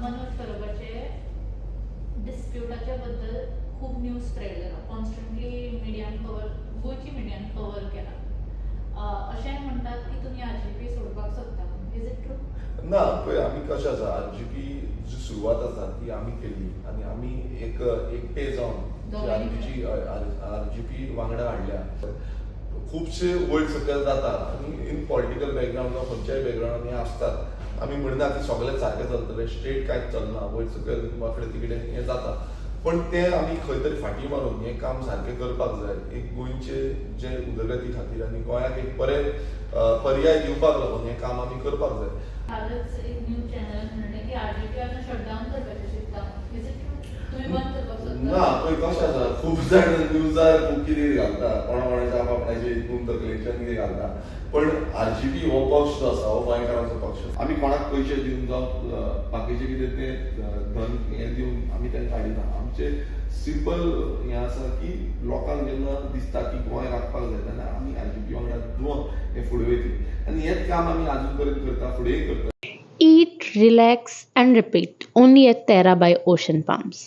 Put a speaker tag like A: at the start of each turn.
A: मनोज परबाचे डिस्प्युटाच्या बद्दल खूप news spread जाला, कॉन्स्टंटली मिडियान कवर, गोंयची मिडियान कवर केला. अशेंय म्हणटात की तुमी आरजीपी सोडपाक सोदता. Is it true?
B: ना, पळय आमी कशें आसा, आरजीपी जी सुरवात आसा ती आमी केल्ली आनी आमी एकटे जावन आरजीपी वांगडा हाडल्या. खुबशे वयर सकयल जाता आनी इन पॉलिटिकल बॅकग्रावंड जावं खंयच्याय बॅकग्रावंडान हें आसतात. आमी म्हणना की सगळें सारकें चलतलें, स्ट्रेट कांयच चलना, वयर सकयल वांकडे तिकडे हें जाता. पण तें आमी खंय तरी फाटीं मारून हें काम सारकें करपाक जाय. एक गोंयचे जे उदरगती खातीर आनी गोंयाक एक बरें पर्याय दिवपाक लागून हें काम आमी करपाक जाय.
A: कालच एक न्यूज चॅनलान म्हणलें की आरजीपी आतां शटडावन करपाचें चिंतता. Is it true? तुमी बंद करपाक सोदता?
B: ना, पळय कशें आसा, खूब जाण न्यूजार खूब कितें घालता, कोणाच्या आपणाचे हितून तकलेंतल्यान कितें घालता. पण आरजीपी हो पक्ष जो आसा हो गोंयकारांचो पक्ष. आमी कोणाक पयशे दिवन जावं बाकीचे कितें तें धन हें दिवन आमी तेंका हाडिना. आमचें सिंपल हें आसा की लोकांक जेन्ना दिसता की गोंय राखपाक जाय तेन्ना आमी आरजीपी वांगडा दोन हें फुडें वयतली आनी हेंच काम आमी आजून पर्यंत करता, फुडेंय करता.
C: Eat, relax and repeat only at Terra by Ocean Palms.